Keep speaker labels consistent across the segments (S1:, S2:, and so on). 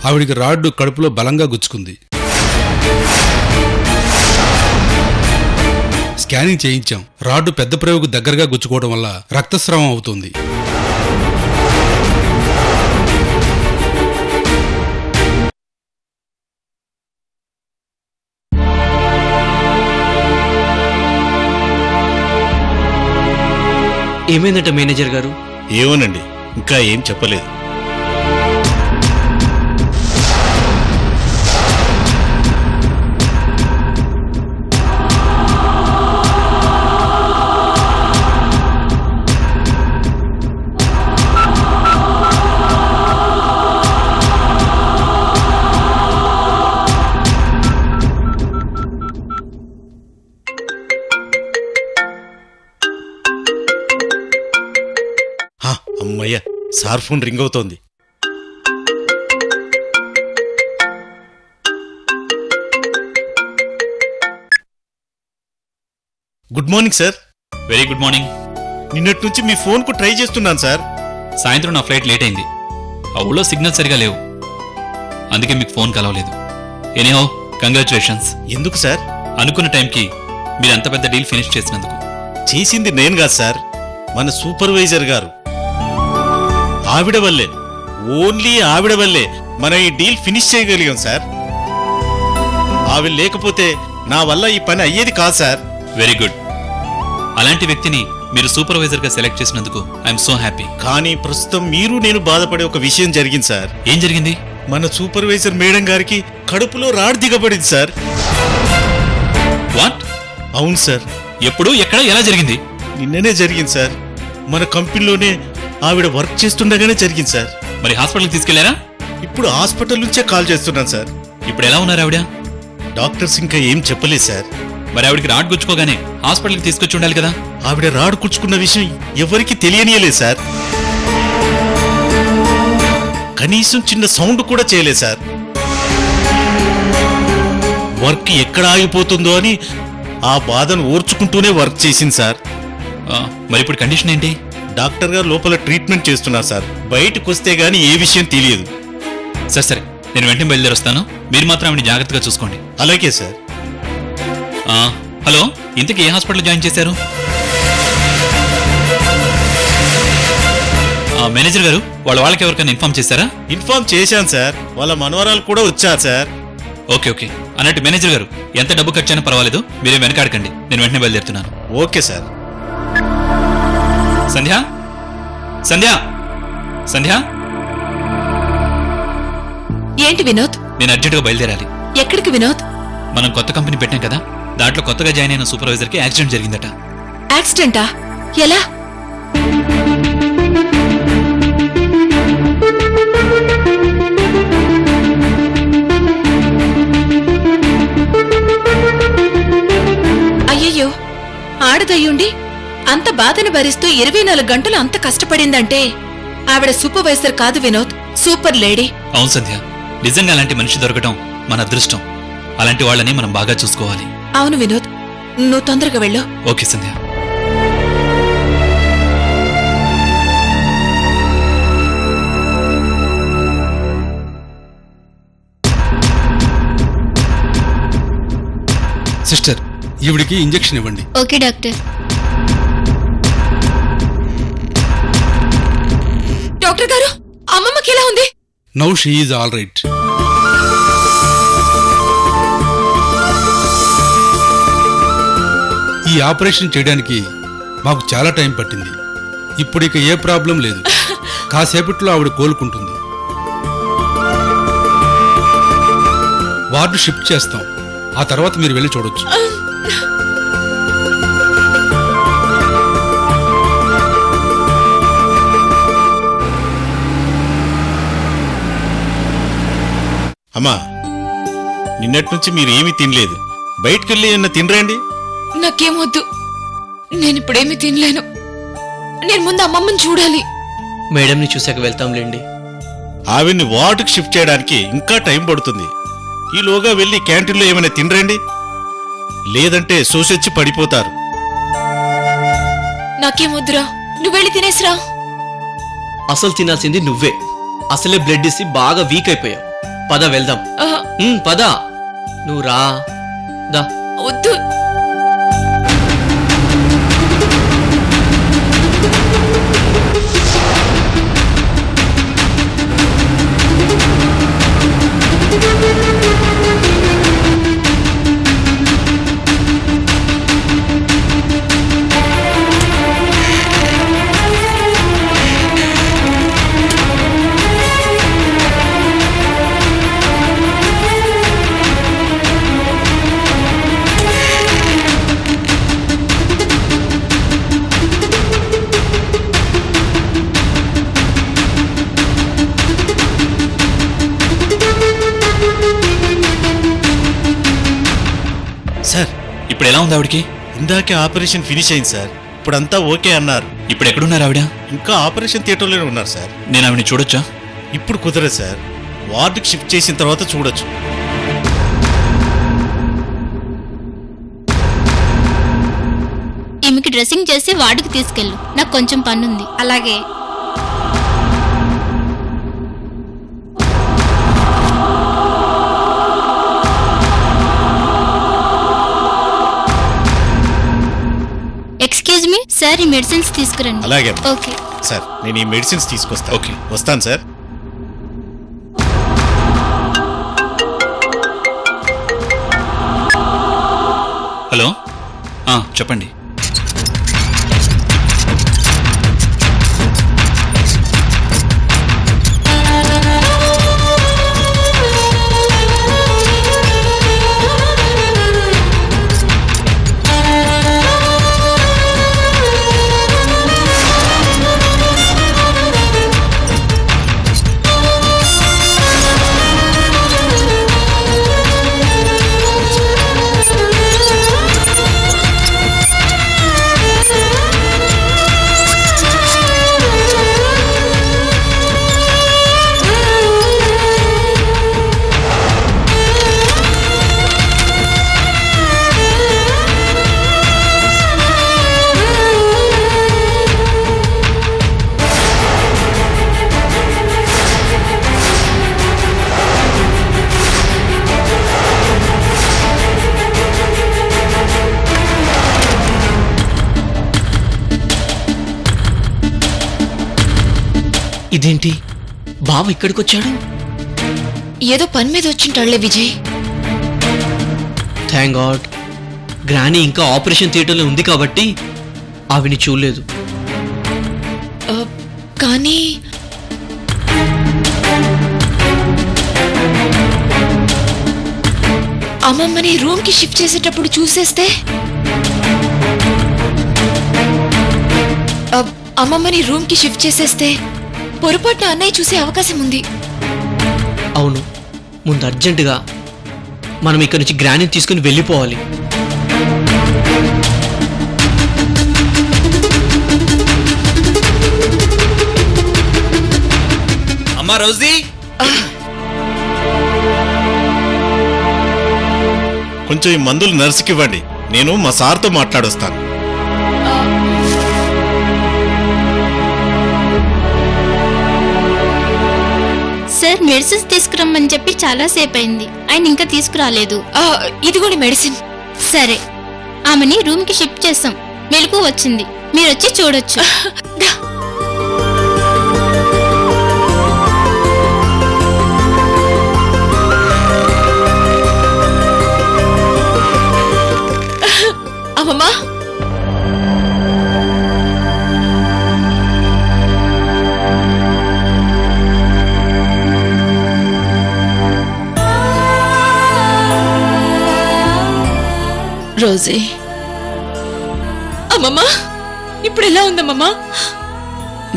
S1: ఆవిడికి రాడ్డు కడుపులో బలంగా గుచ్చుకుంది. స్కానింగ్ చేయించాం. రాడ్డు పెద్ద ప్రేవుకు దగ్గరగా గుచ్చుకోవడం వల్ల రక్తస్రావం అవుతుంది.
S2: ఏమైందట మేనేజర్ గారు?
S3: ఏమోనండి, ఇంకా ఏం చెప్పలేదు. అమ్మయ్య, సార్ ఫోన్ రింగ్ అవుతోంది. Good morning sir.
S4: Very good morning.
S3: నిన్నటి నుంచి మీ ఫోన్ కు ట్రై చేస్తున్నాను సార్.
S4: సాయంత్రం నా ఫ్లైట్ లేట్ అయింది. ఆ ఊళ్ళో సిగ్నల్ సరిగా లేవు, అందుకే మీకు ఫోన్ కలవలేదు. Anyhow, congratulations.
S3: ఎందుకు సార్?
S4: అనుకున్న టైంకి మీరు అంత పెద్ద డీల్ ఫినిష్ చేసినందుకు.
S3: చేసింది నేను కాదు సార్, మన సూపర్వైజర్ గారు. ఆవిడ వల్లే, ఓన్లీ ఆవిడ వల్లే మనం ఈ డీల్ ఫినిష్ చేయగలిగాం సార్. ఆవిడ లేకపోతే నా వల్ల ఈ పని అయ్యేది కాదు సార్.
S4: Very good. అలాంటి వ్యక్తిని మీరు సూపర్వైజర్ గా సెలెక్ట్ చేసినందుకు ఐఎమ్ సో హ్యాపీ.
S3: కానీ ప్రస్తుతం మీరు నేను బాధపడే ఒక విషయం జరిగింది సార్.
S4: ఏం జరిగింది?
S3: మన సూపర్వైజర్ మేడం గారికి కడుపులో రాడ్ దిగబడింది సార్.
S4: వాట్?
S3: అవును సార్.
S4: ఎప్పుడు, ఎక్కడ, ఎలా జరిగింది?
S3: నిన్ననే జరిగింది సార్. మన కంపెనీలోనే ఆవిడ వర్క్ చేస్తుండగానే జరిగింది సార్.
S4: మరి హాస్పిటల్కి తీసుకెళ్లారా?
S3: ఇప్పుడు హాస్పిటల్ నుంచే కాల్ చేస్తున్నాను సార్.
S4: ఇప్పుడు ఎలా ఉన్నారు ఆవిడ?
S3: డాక్టర్స్ ఇంకా ఏం చెప్పలేదు సార్.
S4: మరి ఆవిడకి రాడ్ గుచ్చుకోగానే హాస్పిటల్కి తీసుకొచ్చి ఉండాలి కదా.
S3: ఆవిడ రాడ్ కుచ్చుకున్న విషయం ఎవరికి తెలియనియలేదు సార్. కనీసం చిన్న సౌండ్ కూడా చేయలేదు సార్. వర్క్ ఎక్కడ ఆగిపోతుందో అని ఆ బాధను ఓర్చుకుంటూనే వర్క్ చేసింది సార్.
S4: మరి ఇప్పుడు కండిషన్ ఏంటి?
S3: డాక్టర్ గారు లోపల ట్రీట్మెంట్ చేస్తున్నారు సార్. బయటకు వస్తే గానీ ఏ విషయం తెలియదు.
S4: సరే సరే, నేను వెంటనే బయలుదేరొస్తాను. మీరు మాత్రం ఆవిడ జాగ్రత్తగా చూసుకోండి.
S3: అలాగే సార్.
S4: హలో, ఇంతకీ ఏ హాస్పిటల్ జాయిన్ చేశారు? మేనేజర్ గారు, వాళ్ళకి ఎవరికైనా ఇన్ఫార్మ్ చేశారా?
S3: ఇన్ఫార్మ్ చేశాను సార్. వాళ్ళ మనవరాలు కూడా వచ్చారు సార్.
S4: Okay okay. అన్నట్టు మేనేజర్ గారు, ఎంత డబ్బు ఖర్చైనా పర్వాలేదు, మీరే వెనకాడకండి. నేను వెంటనే బయలుదేరుతున్నాను.
S3: Okay sir.
S4: సంధ్య, సంధ్య, సంధ్య.
S5: ఏంటి వినోద్?
S4: నేను అర్జెంటుగా బయలుదేరాలి.
S5: ఎక్కడికి వినోద్?
S4: మనం కొత్త కంపెనీ పెట్టాం కదా, దాంట్లో కొత్తగా జాయిన్ అయిన సూపర్వైజర్ కి యాక్సిడెంట్ జరిగిందట.
S5: యాక్సిడెంటా? ఎలా? అయ్యయ్యో, ఆడదయ్యుండి అంత బాధను భరిస్తూ 24 గంటలు అంత కష్టపడిందంటే ఆవిడ సూపర్వైజర్ కాదు వినోద్, సూపర్ లేడీ.
S4: అవును సంధ్య, నిజంగా అలాంటి మనిషి దొరకడం మన అదృష్టం. అలాంటి వాళ్ళని మనం బాగా చూసుకోవాలి.
S5: అవును వినోద్, నువ్వు తొందరగా వెళ్ళు.
S4: ఓకే సంధ్య.
S1: సిస్టర్, ఈవిడికి ఇంజెక్షన్ ఇవ్వండి.
S6: Okay doctor.
S5: డాక్టర్ గారు, అమ్మమ్మకి ఎలా ఉంది?
S1: Now she is all right. ఈ ఆపరేషన్ చేయడానికి మాకు చాలా టైం పట్టింది. ఇప్పుడు ఇక ఏ ప్రాబ్లం లేదు. కాసేపట్లో ఆవిడ కోలుకుంటుంది. వార్డు షిఫ్ట్ చేస్తాం. ఆ తర్వాత మీరు వెళ్ళి చూడొచ్చు.
S3: అమ్మా, నిన్నటి నుంచి మీరు ఏమీ తినలేదు. బయటకెళ్ళి ఏమన్నా తినరండి.
S5: నాకేమొద్దు, నేనిప్పుడేమీ తినలేను. నేను ముందు అమ్మమ్మని చూడాలి.
S2: మేడంని చూశాక వెళ్తాంలేండి.
S3: ఆవిడ్ని వార్డుకి షిఫ్ట్ చేయడానికి ఇంకా టైం పడుతుంది. ఈలోగా వెళ్ళి క్యాంటీన్లో ఏమైనా తినరండి, లేదంటే సోసొచ్చి పడిపోతారు.
S5: నాకేమొద్దురా, నువ్వు వెళ్ళి తినేసిరా.
S2: అసలు తినాల్సింది నువ్వే. అసలే బ్లడ్ ఇసి బాగా వీక్ అయిపోయావు. పద వెళ్దాం. పద, నువ్వు రా. దా.
S5: వద్దు.
S3: సార్,
S4: ఇప్పుడు ఎలా ఉంది ఆవిడకి?
S3: ఇందాకే ఆపరేషన్ ఫినిష్ అయింది సార్. ఇప్పుడంతా ఓకే అన్నారు.
S4: ఇప్పుడు ఎక్కడున్నారు ఆవిడ?
S3: ఇంకా ఆపరేషన్ థియేటర్లోనే ఉన్నారు సార్.
S4: నేను ఆవిడని చూడొచ్చా?
S3: ఇప్పుడు కుదరదు సార్. వార్డుకి షిఫ్ట్ చేసిన తర్వాత చూడొచ్చు.
S6: ఈమెకి డ్రెస్సింగ్ చేసి వార్డుకి తీసుకెళ్ళు, నాకు కొంచెం పనుంది.
S5: అలాగే.
S6: ఎక్స్క్యూజ్ మీ సార్, ఈ మెడిసిన్స్ తీసుకురండి.
S3: అలాగే.
S6: ఓకే
S3: సార్, నేను ఈ మెడిసిన్స్ తీసుకొస్తాను.
S4: ఓకే.
S3: వస్తాను సార్.
S4: హలో, చెప్పండి.
S2: ఇదేంటి బావ ఇక్కడికొచ్చాడు?
S5: ఏదో పని మీద వచ్చింటాళ్లే విజయ్.
S2: థ్యాంక్ గాడ్, గ్రానీ ఇంకా ఆపరేషన్ థియేటర్లో ఉంది కాబట్టి ఆవిని చూడలేదు.
S5: కానీ అమ్మమ్మని రూమ్ కి షిఫ్ట్ చేసేటప్పుడు చూసేస్తే, అమ్మమ్మని రూమ్ కి షిఫ్ట్ చేసేస్తే పొరపాటున అన్నయ్య చూసే అవకాశం ఉంది.
S2: అవును, ముందు అర్జెంటుగా మనం ఇక్కడి నుంచి గ్రానీని తీసుకుని వెళ్ళిపోవాలి.
S4: అమ్మా రోజీ,
S3: కొంచెం ఈ మందులు నర్సుకి ఇవ్వండి. నేను మా సార్తో మాట్లాడొస్తాను.
S6: సార్, మెడిసిన్స్ తీసుకురమ్మని చెప్పి చాలా సేపు అయింది, ఆయన ఇంకా తీసుకురాలేదు.
S5: ఇదిగోండి మెడిసిన్.
S6: సరే, ఆమెని రూమ్ కి షిఫ్ట్ చేస్తాం. మెలకు వచ్చింది, మీరు వచ్చి చూడొచ్చు.
S5: అమ్మమ్మా, రోజీ. అమ్మమ్మా, ఇప్పుడు ఎలా ఉందమ్మమ్మా?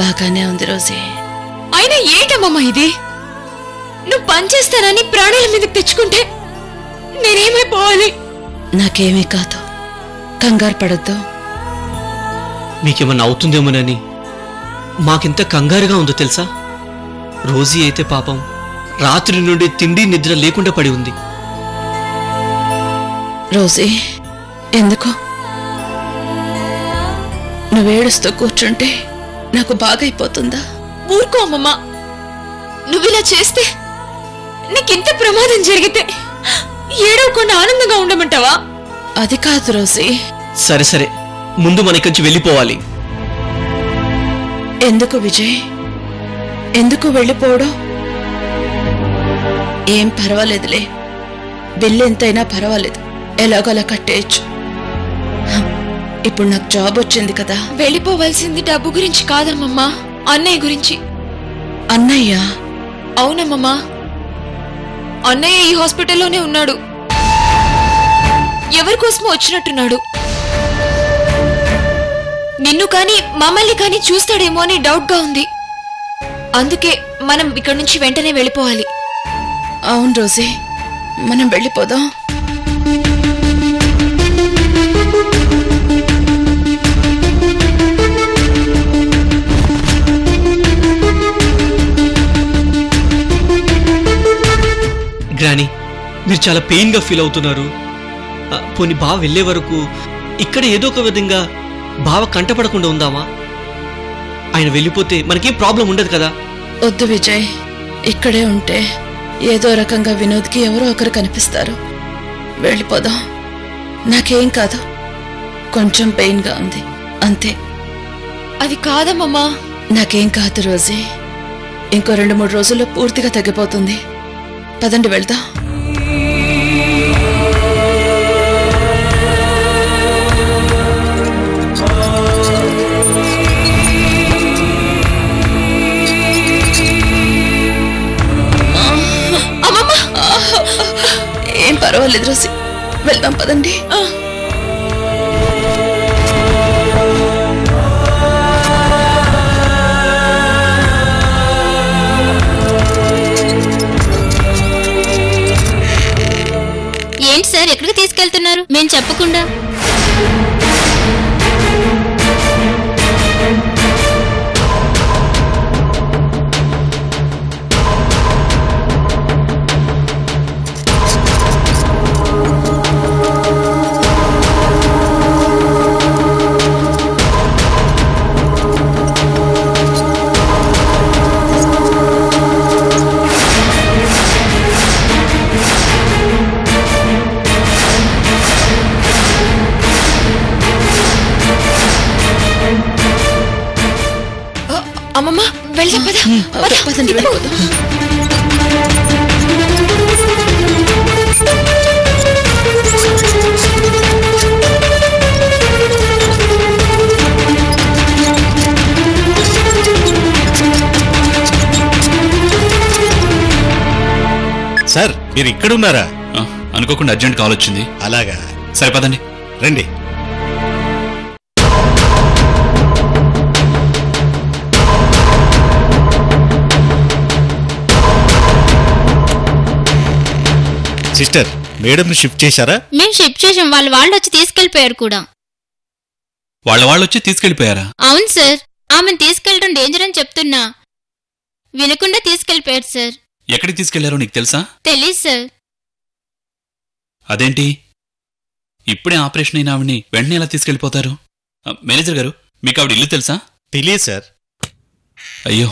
S7: బాగానే ఉంది రోజీ.
S5: అయినా ఏంటమ్మమ్మా ఇది? నువ్వు పనిచేస్తానని ప్రాణాల మీదకి తెచ్చుకుంటే నేనేమైపోవాలి?
S7: నాకేమీ కాదు, కంగారు పడద్దు.
S2: మీకేమన్నా అవుతుందేమోనని మాకింత కంగారుగా ఉందో తెలుసా? రోజీ అయితే పాపం రాత్రి నుండి తిండి నిద్ర లేకుండా పడి ఉంది.
S7: రోజీ, ఎందుకు నువ్వేడుస్తూ కూర్చుంటే నాకు బాగైపోతుందా?
S5: ఊరుకో అమ్మమ్మా, నువ్విలా చేస్తే నీకింత ప్రమాదం జరిగితే ఏడవకుండా ఆనందంగా ఉండమంటావా?
S7: అది కాదు రోజీ.
S2: సరే సరే, ముందు మన ఇక్కడి నుంచి వెళ్ళిపోవాలి.
S7: ఎందుకు విజయ్, ఎందుకు వెళ్ళిపోవడం? ఏం పర్వాలేదులే, బిల్లు ఎంతైనా పర్వాలేదు, ఎలాగోలా కట్టేయచ్చు. ఇప్పుడు నాకు జాబ్ వచ్చింది కదా.
S5: వెళ్ళిపోవలసింది డబ్బు గురించి కాదమ్మమ్మా, అన్నయ్య గురించి.
S7: అన్నయ్య?
S5: అవునమ్మమ్మా, అన్నయ్య ఈ హాస్పిటల్లోనే ఉన్నాడు. ఎవరి కోసమో వచ్చినట్టున్నాడు. నిన్ను కాని మమ్మల్ని కాని చూస్తాడేమో అని డౌట్ గా ఉంది. అందుకే మనం ఇక్కడి నుంచి వెంటనే వెళ్ళిపోవాలి.
S7: అవును రోజీ, మనం వెళ్ళిపోదాం.
S2: గ్రానీ, మీరు చాలా పెయిన్ గా ఫీల్ అవుతున్నారు. పోనీ బావ వెళ్లే వరకు ఇక్కడ ఏదో ఒక విధంగా బావ కంటపడకుండా ఉందామా? ఆయన వెళ్ళిపోతే మనకేం ప్రాబ్లం ఉండదు కదా.
S7: వద్దు విజయ్, ఇక్కడే ఉంటే ఏదో రకంగా వినోద్కి ఎవరో ఒకరు కనిపిస్తారు. వెళ్ళిపోదాం. నాకేం కాదు, కొంచెం పెయిన్ గా ఉంది అంతే.
S5: అది కాదమ్మమ్మా.
S7: నాకేం కాదు రోజీ, ఇంకో 2-3 రోజుల్లో పూర్తిగా తగ్గిపోతుంది. పదండి వెళ్దాం. ఏం పర్వాలేదు రోజీ, వెళ్దాం పదండి.
S6: ఏంటి సార్, ఎక్కడికి తీసుకెళ్తున్నారు మేము చెప్పకుండా?
S5: అమ్మమ్మ వెళ్దాం పద.
S7: పదండి వెళ్ళిపోదాం.
S3: సార్, మీరు ఇక్కడున్నారా?
S4: అనుకోకుండా అర్జెంట్ కాల్ వచ్చింది.
S3: అలాగా,
S4: సరే పదండి.
S3: రండి. సిస్టర్, మేడంను షిఫ్ట్ చేశారా?
S6: మేము షిఫ్ట్ చేసాం, వాళ్ళు వచ్చి తీసుకెళ్లిపోయారు కూడా.
S4: వాళ్ళు వచ్చి తీసుకెళ్లిపోయారా?
S6: అవును సార్, ఆమెను తీసుకెళ్లడం డేంజర్ అని చెప్తున్నా వినకుండా తీసుకెళ్లిపోయారు సార్.
S4: ఎక్కడికి తీసుకెళ్లారో నీకు తెలుసా?
S6: తెలీదు సార్.
S4: అదేంటి, ఇప్పుడే ఆపరేషన్ అయిన ఆవిడ్ని వెంటనే ఎలా తీసుకెళ్లిపోతారు? మేనేజర్ గారు, మీకు ఆవిడ ఇల్లు తెలుసా?
S3: తెలియదు సార్.
S4: అయ్యో,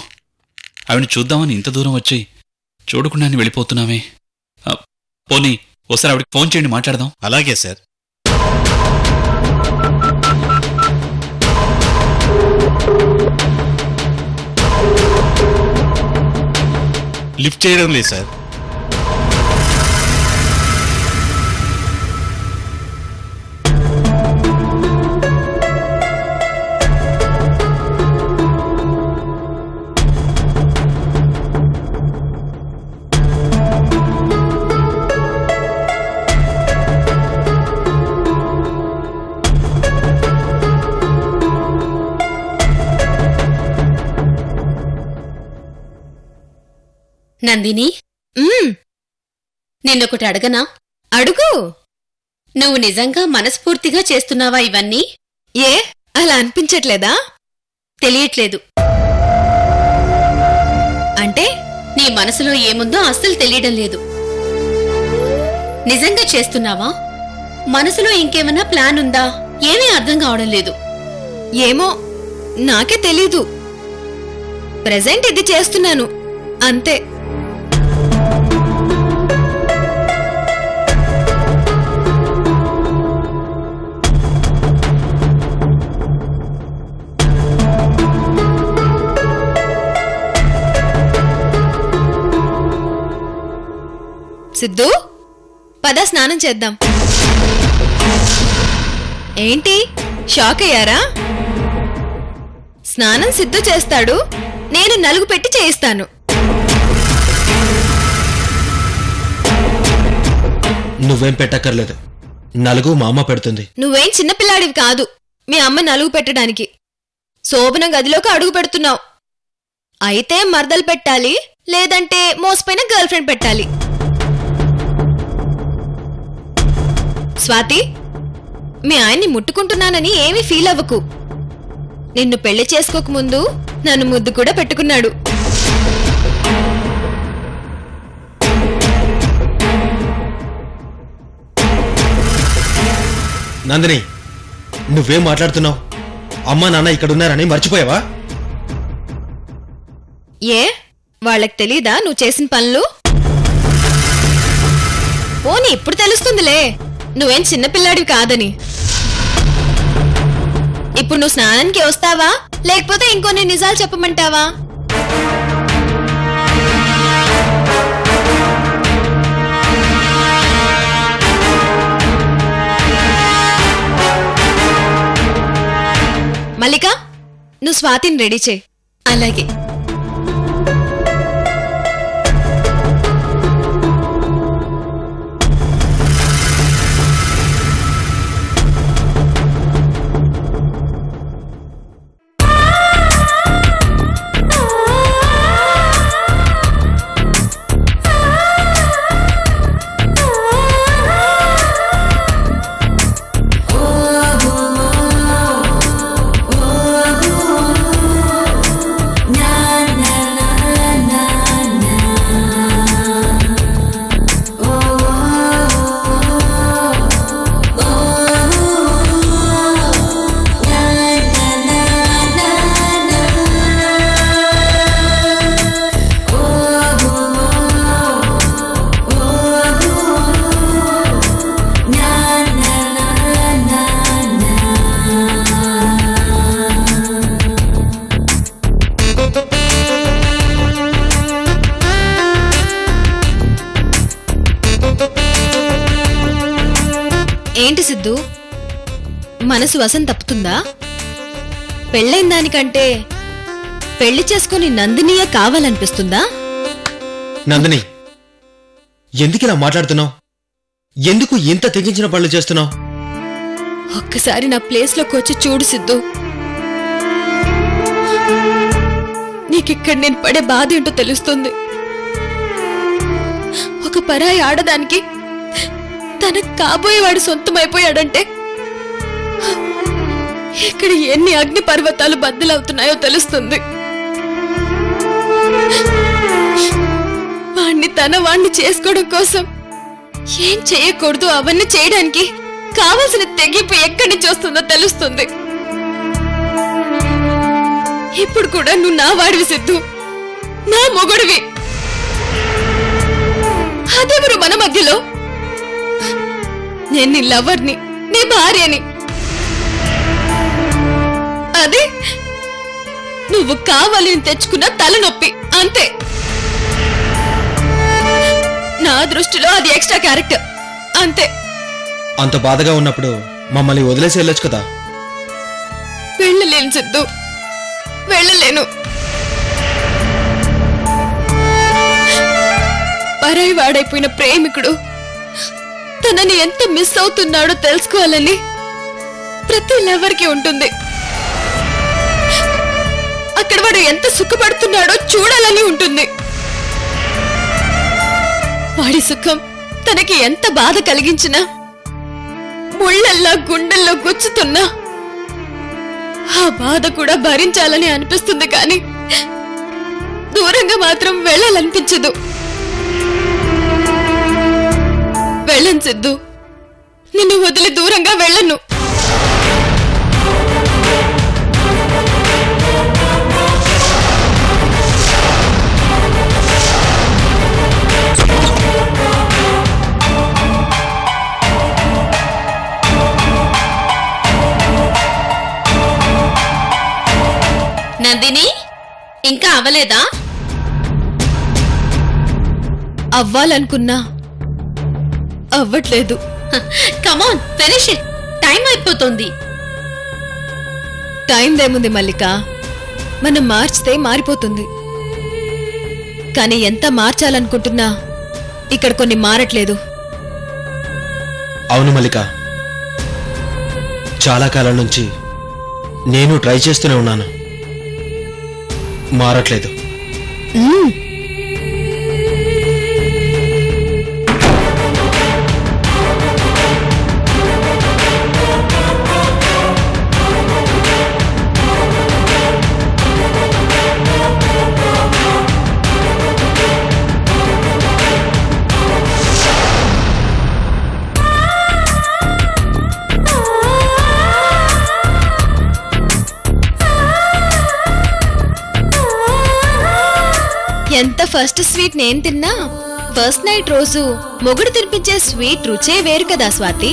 S4: ఆవిడని చూద్దామని ఇంత దూరం వచ్చి చూడకుండానే వెళ్ళిపోతున్నామే. పోనీ ఒకసారి ఆవిడకి ఫోన్ చేయండి, మాట్లాడదాం.
S3: అలాగే సార్. లిఫ్ట్ చేయడం లేదు సార్.
S8: నందిని, నిన్నొకటి అడగనా?
S5: అడుగు.
S8: నువ్వు నిజంగా మనస్ఫూర్తిగా చేస్తున్నావా ఇవన్నీ?
S5: ఏ అలా అనిపించట్లేదా?
S8: తెలియట్లేదు.
S5: అంటే
S8: నీ మనసులో ఏముందో అస్సలు తెలియడం లేదు. నిజంగా చేస్తున్నావా? మనసులో ఇంకేమన్నా ప్లాన్ ఉందా? ఏమీ అర్థం కావడం లేదు.
S5: ఏమో నాకే తెలీదు. ప్రెజెంట్ ఇది చేస్తున్నాను అంతే.
S9: సిద్ధు, పద స్నానం చేద్దాం. ఏంటి షాక్ అయ్యారా? స్నానం సిద్ధు చేస్తాడు, నేను నలుగు పెట్టి చేయిస్తాను.
S10: నువ్వేం పెట్టక్కర్లేదు, నలుగు మా అమ్మ పెడుతుంది.
S9: నువ్వేం చిన్నపిల్లాడివి కాదు మీ అమ్మ నలుగు పెట్టడానికి. శోభన గదిలోకి అడుగు పెడుతున్నావు. అయితే మర్దలు పెట్టాలి, లేదంటే మోసపోయిన గర్ల్ ఫ్రెండ్ పెట్టాలి. స్వాతి, మీ ఆయన్ని ముట్టుకుంటున్నానని ఏమీ ఫీల్ అవ్వకు. నిన్ను పెళ్లి చేసుకోకముందు నన్ను ముద్దు కూడా పెట్టుకున్నాడు.
S10: నందిని, నువ్వేం మాట్లాడుతున్నావు? అమ్మా నాన్న ఇక్కడున్నారని మర్చిపోయావా?
S9: ఏ వాళ్ళకి తెలీదా నువ్వు చేసిన పనులు? పోనీ ఇప్పుడు తెలుస్తుందిలే నువ్వేం చిన్నపిల్లాడివి కాదని. ఇప్పుడు నువ్వు స్నానానికి వస్తావా, లేకపోతే ఇంకొన్ని నిజాలు చెప్పమంటావా? మల్లిక, నువ్వు స్వాతిని రెడీ చేయి. అలాగే. ఏంటి సిద్ధు, మనసు వసం తప్పుతుందా? పెళ్ళైన దానికంటే పెళ్లి చేసుకుని నందినియే కావాలనిపిస్తుందా?
S10: నందిని, ఎందుకిలా మాట్లాడుతున్నావు? ఎందుకు ఇంత తెగించిన పనులు చేస్తున్నావు?
S9: ఒక్కసారి నా ప్లేస్లోకి వచ్చి చూడు సిద్ధు. నీకిక్కడ నేను పడే బాధ ఏంటో తెలుస్తుంది. ఒక పరాయి ఆడదానికి తనకు కాబోయేవాడు సొంతమైపోయాడంటే ఇక్కడ ఎన్ని అగ్ని పర్వతాలు బద్దలవుతున్నాయో తెలుస్తుంది. వాణ్ణి చేసుకోవడం కోసం ఏం చేయకూడదు అవన్నీ చేయడానికి కావలసిన తెగింపు ఎక్కడి నుంచి వస్తుందో తెలుస్తుంది. ఇప్పుడు కూడా నువ్వు నా వాడివి సిద్ధు, నా మొగుడివి. అదెవరు మన మధ్యలో? నేను నీ లవర్ని, నీ భార్యని. అదే నువ్వు కావాలని తెచ్చుకున్న తలనొప్పి అంతే. నా దృష్టిలో అది ఎక్స్ట్రా క్యారెక్టర్ అంతే.
S10: అంత బాధగా ఉన్నప్పుడు మమ్మల్ని వదిలేసి వెళ్ళొచ్చు కదా.
S9: వెళ్ళలేను సిద్ధు, వెళ్ళలేను. పరాయి వాడైపోయిన ప్రేమికుడు తనని ఎంత మిస్ అవుతున్నాడో తెలుసుకోవాలని ప్రతి లవర్కి ఉంటుంది. అక్కడ వాడు ఎంత సుఖపడుతున్నాడో చూడాలని ఉంటుంది. వాడి సుఖం తనకి ఎంత బాధ కలిగించినా, ముళ్ళల్లా గుండెల్లో గుచ్చుతున్నా ఆ బాధ కూడా భరించాలని అనిపిస్తుంది. కానీ దూరంగా మాత్రం వెళ్ళాలనిపించదు. వెళ్ళను సిద్ధు, నిన్ను వదిలి దూరంగా వెళ్ళను.
S8: నందిని, ఇంకా అవ్వలేదా?
S9: అవ్వాలనుకున్నా అవ్వట్లేదు.
S8: కమాన్ ఫినిష్ ఇట్, టైం అయిపోతుంది.
S9: టైం దేముంది మల్లిక, మనం మార్చితే మారిపోతుంది. కానీ ఎంత మార్చాలనుకుంటున్నా ఇక్కడ కొన్ని మారట్లేదు.
S10: అవును మల్లిక, చాలా కాలం నుంచి నేను ట్రై చేస్తూనే ఉన్నాను, మారట్లేదు.
S9: ఎంత ఫస్ట్ స్వీట్ నేను తిన్నా, ఫస్ట్ నైట్ రోజు మొగుడు తినిపించే స్వీట్ రుచే వేరు కదా స్వాతి.